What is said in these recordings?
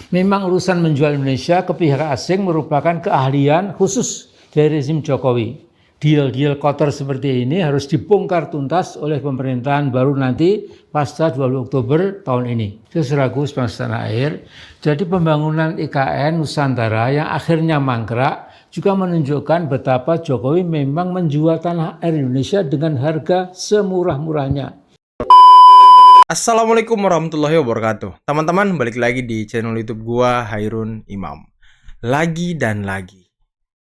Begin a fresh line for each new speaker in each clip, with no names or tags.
Memang urusan menjual Indonesia ke pihak asing merupakan keahlian khusus dari rezim Jokowi. Deal-deal kotor seperti ini harus dibongkar tuntas oleh pemerintahan baru nanti pasca 20 Oktober tahun ini. Seseraku sebangsa tanah air, jadi pembangunan IKN Nusantara yang akhirnya mangkrak juga menunjukkan betapa Jokowi memang menjual tanah air Indonesia dengan harga semurah-murahnya.
Assalamualaikum warahmatullahi wabarakatuh. Teman-teman, balik lagi di channel YouTube gua, Hairun Imam. Lagi dan lagi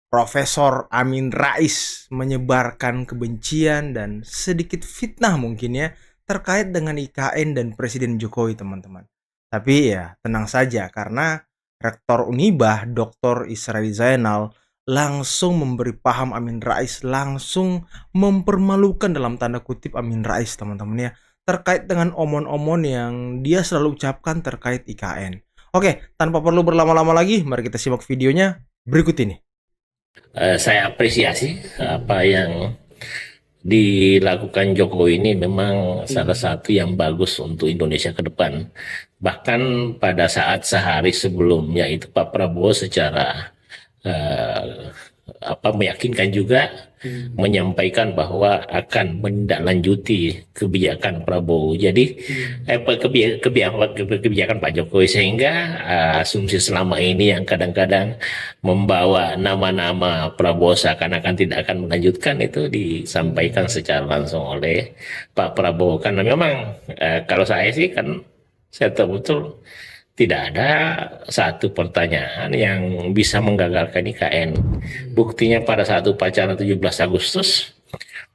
Profesor Amin Rais menyebarkan kebencian dan sedikit fitnah mungkin ya terkait dengan IKN dan Presiden Jokowi, teman-teman. Tapi ya tenang saja karena Rektor Unibah Dr. Israel Zainal langsung memberi paham Amin Rais, langsung mempermalukan dalam tanda kutip Amin Rais, teman-teman ya, terkait dengan omon-omon yang dia selalu ucapkan terkait IKN. Oke, tanpa perlu berlama-lama lagi, mari kita simak videonya berikut ini.
Saya apresiasi apa yang dilakukan Jokowi ini memang salah satu yang bagus untuk Indonesia ke depan. Bahkan pada saat sehari sebelumnya itu Pak Prabowo secara meyakinkan juga menyampaikan bahwa akan menindaklanjuti kebijakan Prabowo. Jadi kebijakan Pak Jokowi, sehingga asumsi selama ini yang kadang-kadang membawa nama-nama Prabowo seakan-akan tidak akan melanjutkan itu disampaikan secara langsung oleh Pak Prabowo. Karena memang kalau saya sih kan saya tahu betul tidak ada satu pertanyaan yang bisa menggagalkan IKN. Buktinya pada saat upacara 17 Agustus,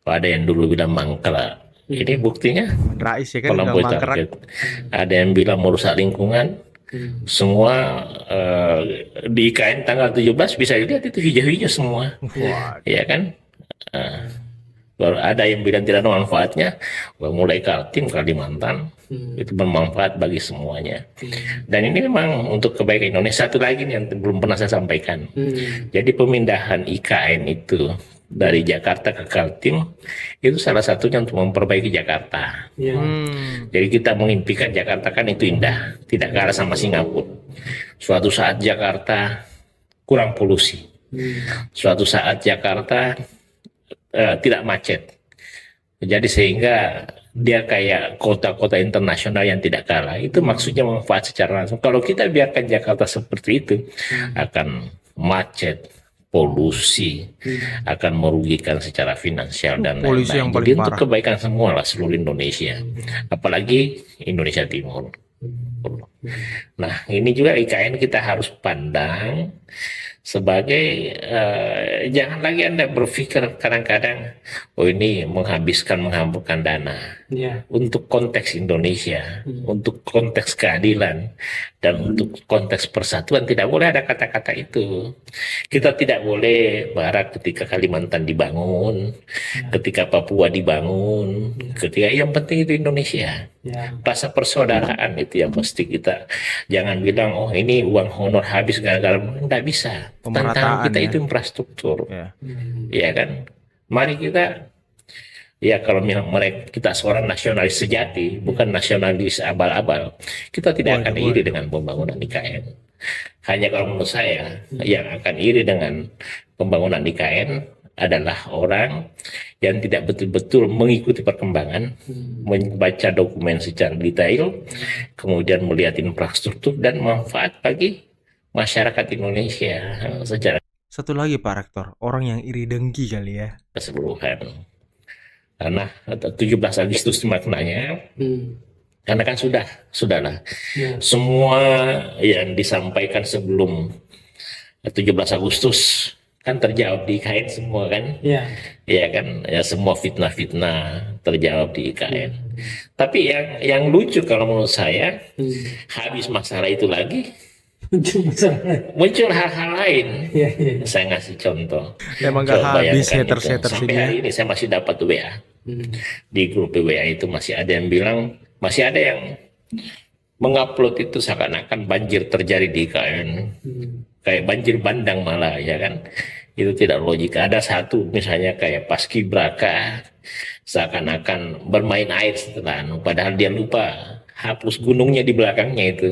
ada yang dulu bilang mangkrak. Ini buktinya
Rais ya kan
target. Ada yang bilang merusak lingkungan. Semua di IKN tanggal 17 bisa dilihat itu hijau-hijau semua. Ya kan? Baru ada yang bilang tidak ada manfaatnya, mulai Kaltim, Kalimantan, itu bermanfaat bagi semuanya. Dan ini memang untuk kebaikan Indonesia. Satu lagi yang belum pernah saya sampaikan, jadi pemindahan IKN itu dari Jakarta ke Kaltim itu salah satunya untuk memperbaiki Jakarta. Jadi kita mengimpikan Jakarta kan itu indah, tidak kalah sama Singapura. Suatu saat Jakarta kurang polusi, suatu saat Jakarta tidak macet, jadi sehingga dia kayak kota-kota internasional yang tidak kalah. Itu maksudnya manfaat secara langsung. Kalau kita biarkan Jakarta seperti itu, akan macet, polusi, akan merugikan secara finansial dan lain-lain. Jadi untuk kebaikan semua lah seluruh Indonesia, apalagi Indonesia Timur. Nah, ini juga IKN kita harus pandang sebagai jangan lagi Anda berpikir kadang-kadang ini menghamburkan dana untuk konteks Indonesia, untuk konteks keadilan dan untuk konteks persatuan. Tidak boleh ada kata-kata itu. Kita tidak boleh marah ketika Kalimantan dibangun, ketika Papua dibangun, ketika yang penting itu Indonesia. Rasa persaudaraan itu yang mesti kita, jangan bilang oh ini uang honor habis gara-gara, nggak bisa. Tantangan kita itu infrastruktur, ya kan. Mari kita, ya kalau mereka kita seorang nasionalis sejati, bukan nasionalis abal-abal, kita tidak akan iri dengan pembangunan IKN. Hanya kalau menurut saya yang akan iri dengan pembangunan IKN adalah orang yang tidak betul-betul mengikuti perkembangan, membaca dokumen secara detail, kemudian melihat infrastruktur dan manfaat bagi masyarakat Indonesia secara
satu lagi Pak Rektor, orang yang iri dengki kali ya
keseluruhan. Karena 17 Agustus maknanya, karena kan sudahlah semua yang disampaikan sebelum 17 Agustus kan terjawab di IKN semua kan, ya kan, ya semua fitnah-fitnah terjawab di IKN. Tapi yang lucu kalau menurut saya, habis masalah itu lagi muncul hal-hal lain. Saya ngasih contoh.
Emang gak habis hater-hater
sampai hari ini saya masih dapat WA di grup WA itu, masih ada yang bilang, masih ada yang mengupload itu seakan-akan banjir terjadi di IKN, kayak banjir bandang malah, ya kan. Itu tidak logika. Ada satu misalnya kayak Paskibraka seakan-akan bermain air setelah padahal dia lupa hapus gunungnya di belakangnya itu.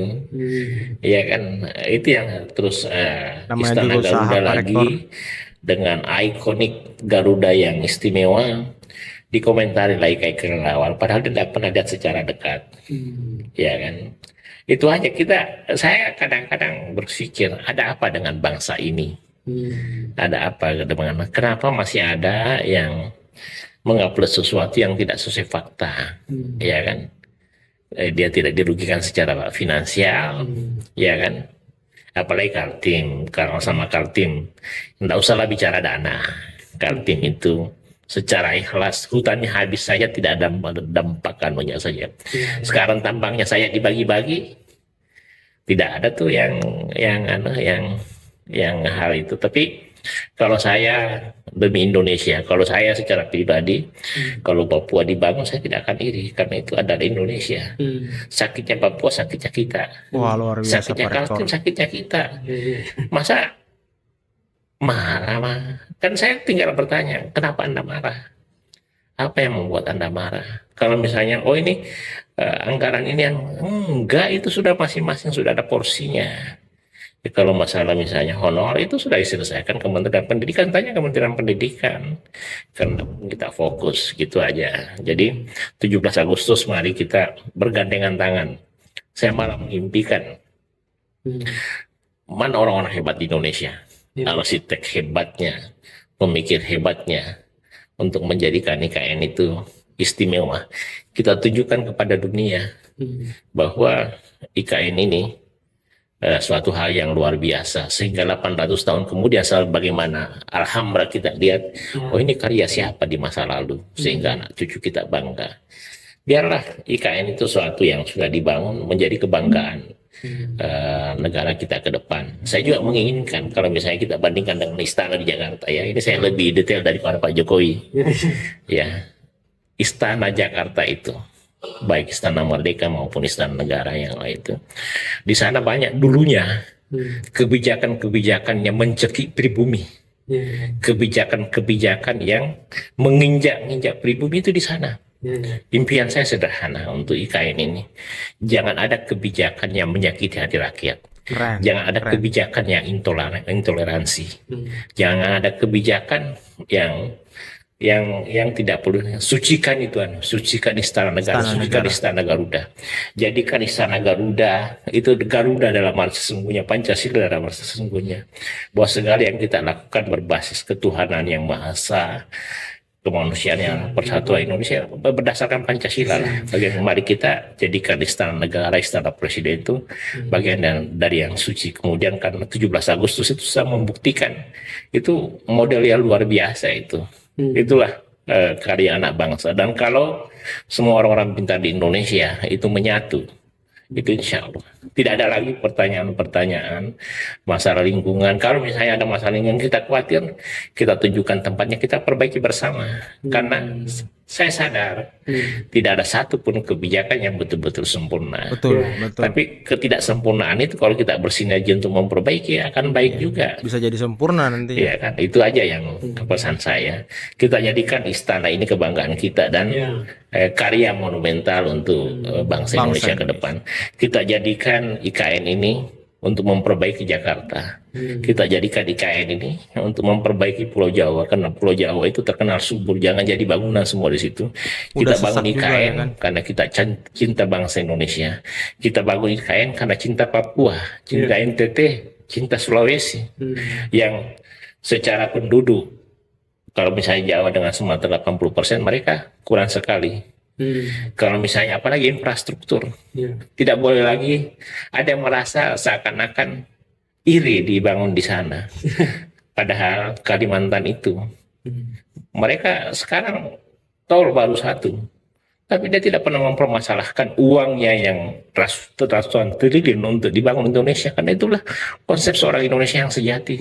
Ya kan, itu yang terus
Namanya
Istana
juga usaha,
Garuda
Pak
lagi
Rektor.
dengan ikonik Garuda yang istimewa dikomentari lagi kayak kelelawar, padahal dia tidak pernah lihat secara dekat. Ya kan, itu aja saya kadang-kadang berpikir ada apa dengan bangsa ini, ada apa dengan kenapa masih ada yang mengupload sesuatu yang tidak sesuai fakta. Ya kan, dia tidak dirugikan secara finansial, ya kan, apalagi Kaltim. Kalau sama Kaltim nggak usahlah bicara dana. Kaltim itu secara ikhlas, hutannya habis saja tidak ada dampak anunya saja. Sekarang tambangnya saya dibagi-bagi, tidak ada tuh yang hal itu. Tapi kalau saya demi Indonesia, kalau saya secara pribadi, kalau Papua dibangun saya tidak akan iri karena itu adalah Indonesia. Sakitnya Papua, sakitnya kita.
Wah, luar biasa,
Sakitnya
Pak Rektor.
Kaltim, sakitnya kita. Masa marah? Kan saya tinggal bertanya, kenapa Anda marah? Apa yang membuat Anda marah? Kalau misalnya, oh ini anggaran ini yang enggak, itu sudah masing-masing sudah ada porsinya. Ya, kalau masalah misalnya honor itu sudah diselesaikan Kementerian Pendidikan, tanya Kementerian Pendidikan. Karena kita fokus gitu aja. Jadi 17 Agustus mari kita bergandengan tangan. Saya malah mengimpikan mana orang-orang hebat di Indonesia, arsitek hebatnya, pemikir hebatnya, untuk menjadikan IKN itu istimewa. Kita tunjukkan kepada dunia bahwa IKN ini suatu hal yang luar biasa, sehingga 800 tahun kemudian bagaimana Alhambra kita lihat, oh ini karya siapa di masa lalu, sehingga anak cucu kita bangga. Biarlah IKN itu suatu yang sudah dibangun menjadi kebanggaan negara kita ke depan. Saya juga menginginkan kalau misalnya kita bandingkan dengan istana di Jakarta, ya ini saya lebih detail daripada Pak Jokowi. Ya, istana Jakarta itu, baik Istana Merdeka maupun Istana Negara yang lain itu, di sana banyak dulunya kebijakan-kebijakan yang mencekik pribumi, kebijakan-kebijakan yang menginjak-injak pribumi itu di sana. Impian saya sederhana untuk IKN ini, jangan ada kebijakan yang menyakiti hati rakyat.
Keren.
Jangan ada
keren.
kebijakan yang intoleransi. Jangan ada kebijakan yang tidak perlu. Sucikan itu, sucikan Istana Negara,
Istana
sucikan
Negara.
Istana Garuda. Jadikan Istana Garuda itu Garuda dalam arti sesungguhnya, Pancasila dalam arti sesungguhnya, bahwa segala yang kita lakukan berbasis ketuhanan yang Maha Esa, kemanusiaan yang persatuan Indonesia berdasarkan Pancasila lah. Bagian mari kita jadikan Istana Negara, Istana Presiden itu bagian dari yang suci. Kemudian karena 17 Agustus itu bisa membuktikan itu model yang luar biasa itu. Itulah karya anak bangsa. Dan kalau semua orang-orang pintar di Indonesia itu menyatu, itu insya Allah tidak ada lagi pertanyaan-pertanyaan masalah lingkungan. Kalau misalnya ada masalah lingkungan kita khawatir, kita tunjukkan tempatnya, kita perbaiki bersama. Karena saya sadar tidak ada satupun kebijakan yang betul-betul sempurna.
Betul, betul.
Tapi ketidaksempurnaan itu kalau kita bersinergi untuk memperbaiki akan baik juga.
Bisa jadi sempurna nanti.
Iya kan, itu aja yang pesan saya. Kita jadikan istana ini kebanggaan kita dan karya monumental untuk bangsa Indonesia ke depan. Kita jadikan IKN ini untuk memperbaiki Jakarta. Kita jadikan IKN ini untuk memperbaiki Pulau Jawa, karena Pulau Jawa itu terkenal subur. Jangan jadi bangunan semua di situ.
Udah
Kita bangun
sesak juga,
IKN
ya kan?
karena kita cinta bangsa Indonesia. Kita bangun IKN karena cinta Papua, cinta NTT, cinta Sulawesi, yang secara penduduk, kalau misalnya Jawa dengan Sumatera 80%, mereka kurang sekali. Kalau misalnya apalagi infrastruktur, tidak boleh lagi ada yang merasa seakan-akan iri dibangun di sana. Padahal Kalimantan itu, mereka sekarang tol baru satu, tapi dia tidak pernah mempermasalahkan uangnya yang ratusan triliun untuk dibangun Indonesia. Karena itulah konsep seorang Indonesia yang sejati.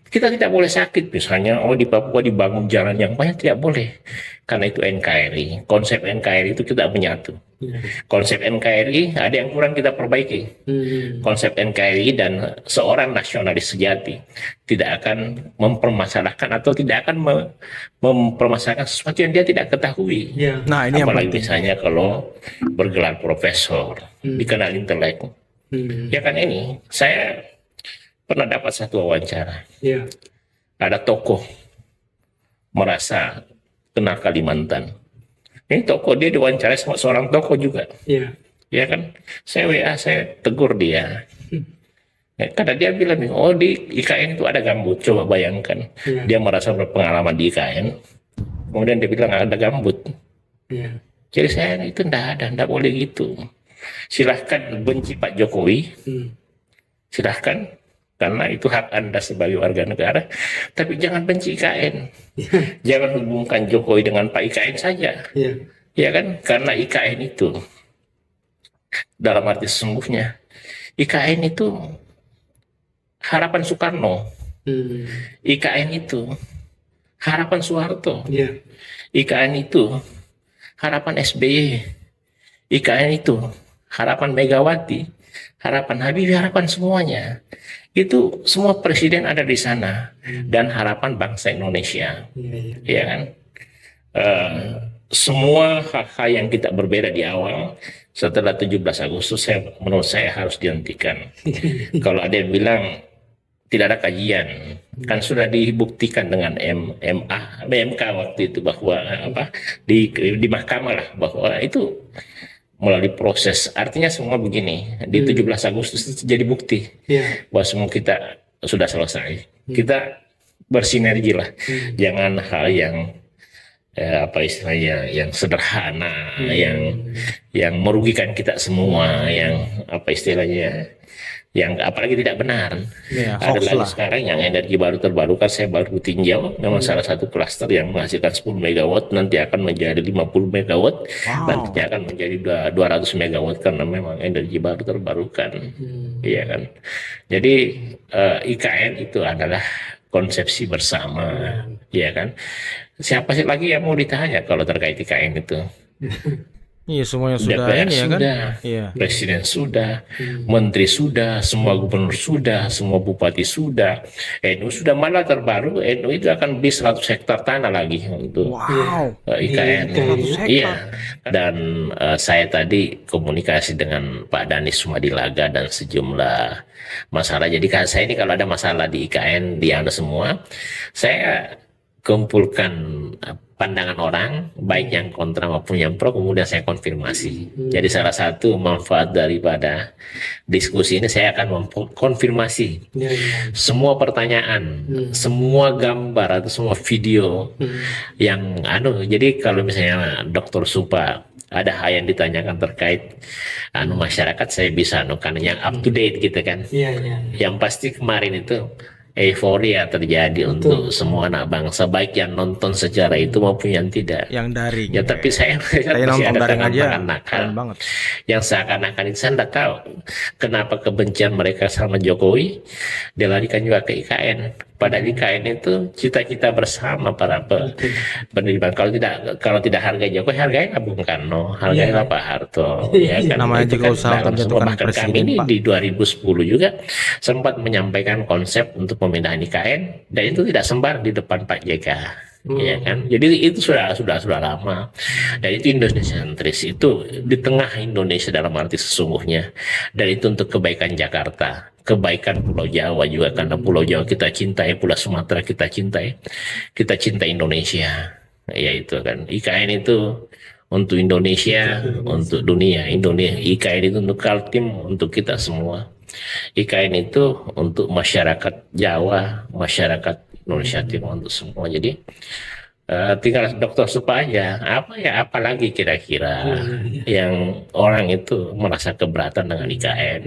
Kita tidak boleh sakit misalnya, oh di Papua dibangun jalan yang banyak, tidak boleh. Karena itu NKRI, konsep NKRI itu kita menyatu. Konsep NKRI ada yang kurang kita perbaiki. Konsep NKRI dan seorang nasionalis sejati tidak akan mempermasalahkan atau tidak akan mempermasalahkan sesuatu yang dia tidak ketahui.
Nah, ini yang
Apalagi
penting.
misalnya kalau bergelar profesor, dikenal intelek. Ya kan ini, saya pernah dapat satu wawancara. Ada tokoh merasa kenal Kalimantan. Ini tokoh, dia diwawancarai sama seorang tokoh juga. Ya kan, saya tegur dia. Karena dia bilang, oh di IKN itu ada gambut. Coba bayangkan, dia merasa berpengalaman di IKN, kemudian dia bilang ada gambut. Jadi saya itu enggak boleh gitu. Silahkan benci Pak Jokowi, silahkan, karena itu hak Anda sebagai warga negara, tapi jangan benci IKN. Jangan hubungkan Jokowi dengan Pak IKN saja. Ya kan, karena IKN itu dalam arti sesungguhnya, IKN itu harapan Soekarno, IKN itu harapan Soeharto, IKN itu harapan SBY, IKN itu harapan Megawati, harapan Habibie, harapan semuanya. Itu semua presiden ada di sana, dan harapan bangsa Indonesia. Ya kan? Semua hal-hal yang kita berbeda di awal, setelah 17 Agustus menurut saya harus dihentikan. Kalau ada yang bilang tidak ada kajian, kan sudah dibuktikan dengan MK waktu itu bahwa di mahkamah lah, bahwa itu melalui proses. Artinya semua begini, di 17 Agustus itu jadi bukti bahwa semua kita sudah selesai. Kita bersinergi lah, jangan hal yang istilahnya yang sederhana, yang merugikan kita semua, yang istilahnya yang apalagi tidak benar. Ada lagi sekarang yang energi baru terbarukan, saya baru tinjau, memang salah satu klaster yang menghasilkan 10 megawatt nanti akan menjadi 50 megawatt, nanti akan menjadi 200 megawatt karena memang energi baru terbarukan. Iya kan. Jadi IKN itu adalah konsepsi bersama, ya kan. Siapa sih lagi yang mau ditanya kalau terkait IKN itu?
Iya, semuanya sudah
DPR
ini ya kan?
sudah,
Iya.
Presiden sudah, Menteri sudah, semua gubernur sudah, semua bupati sudah, NU sudah, malah terbaru NU itu akan beli 100 hektar tanah lagi untuk IKN. Iya, dan saya tadi komunikasi dengan Pak Danis Sumadilaga dan sejumlah masalah. Jadi saya ini kalau ada masalah di IKN, di Anda semua, saya kumpulkan pandangan orang, baik yang kontra maupun yang pro, kemudian saya konfirmasi. Jadi salah satu manfaat daripada diskusi ini, saya akan mengkonfirmasi semua pertanyaan, semua gambar atau semua video yang jadi kalau misalnya Dr. Supa ada hal yang ditanyakan terkait masyarakat, saya bisa karena yang up to date gitu kan. Yang pasti kemarin itu euforia terjadi untuk semua anak bangsa, baik yang nonton secara itu maupun yang tidak.
Yang daring.
Ya, tapi saya masih
nonton
ada
daring aja.
nakal
Banget.
yang seakan-akan itu. Saya tidak tahu kenapa kebencian mereka sama Jokowi dilarikan juga ke IKN. Padahal IKN itu cita-cita bersama para penerimaan. Kalau tidak harga Jokowi, harganya Bung Karno, harganya Pak Harto. Ya kan?
Namanya
Itu
juga
kan
usaha
dalam semua.
menjatuhkan
Bahkan
presiden,
kami ini
Pak.
di 2010 juga sempat menyampaikan konsep untuk pemindahan IKN, dan itu tidak sembar di depan Pak JK. Ya kan, jadi itu sudah lama, dan itu Indonesia sentris, itu di tengah Indonesia dalam arti sesungguhnya, dan itu untuk kebaikan Jakarta, kebaikan Pulau Jawa juga, karena Pulau Jawa kita cintai, Pulau Sumatera kita cintai Indonesia. Ya itu kan, IKN itu untuk Indonesia, untuk dunia. IKN itu untuk Kaltim, untuk kita semua. IKN itu untuk masyarakat Jawa, masyarakat Indonesia Timur, untuk semua. Jadi tinggal Dr. Supa aja, apalagi kira-kira yang orang itu merasa keberatan dengan IKN.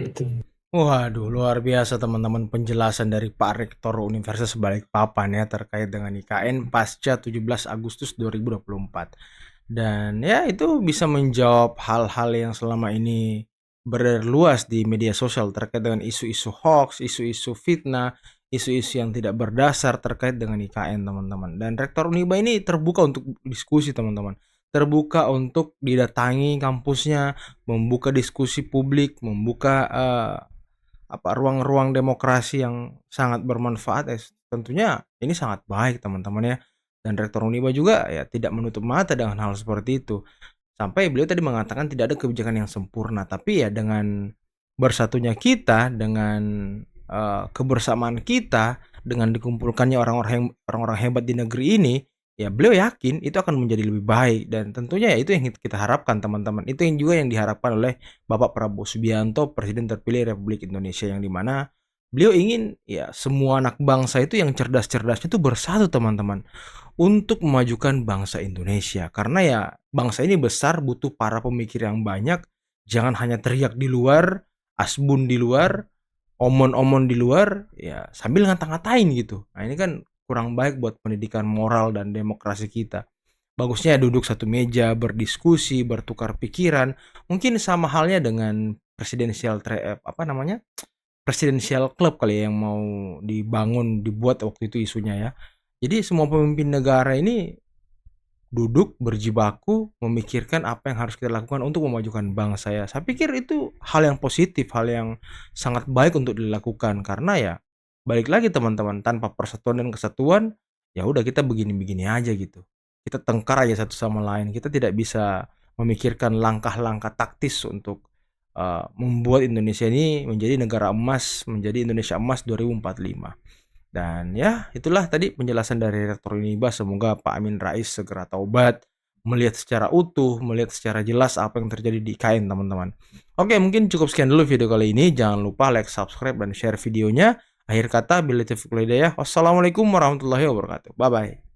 Waduh, luar biasa teman-teman penjelasan dari Pak Rektor Universitas Balikpapan ya terkait dengan IKN pasca 17 Agustus 2024. Dan ya itu bisa menjawab hal-hal yang selama ini berluas di media sosial terkait dengan isu-isu hoax, isu-isu fitnah, isu-isu yang tidak berdasar terkait dengan IKN teman-teman. Dan Rektor Uniba ini terbuka untuk diskusi teman-teman. terbuka untuk didatangi kampusnya, membuka diskusi publik, membuka ruang-ruang demokrasi yang sangat bermanfaat. Tentunya ini sangat baik teman-teman ya. Dan Rektor Uniba juga ya tidak menutup mata dengan hal seperti itu. Sampai beliau tadi mengatakan tidak ada kebijakan yang sempurna, tapi ya dengan bersatunya kita, dengan kebersamaan kita, dengan dikumpulkannya orang-orang hebat di negeri ini, ya beliau yakin itu akan menjadi lebih baik. Dan tentunya ya itu yang kita harapkan teman-teman. Itu yang juga yang diharapkan oleh Bapak Prabowo Subianto, Presiden terpilih Republik Indonesia, yang dimana beliau ingin ya semua anak bangsa itu yang cerdas-cerdasnya itu bersatu teman-teman, untuk memajukan bangsa Indonesia. Karena ya bangsa ini besar, butuh para pemikir yang banyak. Jangan hanya teriak di luar, asbun di luar, omon-omon di luar, ya sambil ngata-ngatain gitu. Nah ini kan kurang baik buat pendidikan moral dan demokrasi kita. Bagusnya duduk satu meja, berdiskusi, bertukar pikiran. Mungkin sama halnya dengan presidential club kali ya, yang mau dibuat waktu itu isunya ya. Jadi semua pemimpin negara ini duduk berjibaku memikirkan apa yang harus kita lakukan untuk memajukan bangsa ya. Saya pikir itu hal yang positif, hal yang sangat baik untuk dilakukan, karena ya balik lagi teman-teman, tanpa persatuan dan kesatuan ya udah kita begini-begini aja gitu. Kita tengkar aja satu sama lain. Kita tidak bisa memikirkan langkah-langkah taktis untuk membuat Indonesia ini menjadi negara emas, menjadi Indonesia emas 2045. Dan ya itulah tadi penjelasan dari Rektor Uniba. Semoga Pak Amin Rais segera taubat, melihat secara utuh, melihat secara jelas apa yang terjadi di IKN teman-teman. Oke, mungkin cukup sekian dulu video kali ini. Jangan lupa like, subscribe, dan share videonya. Akhir kata, billahi taufiq wal hidayah. Wassalamualaikum warahmatullahi wabarakatuh. Bye-bye.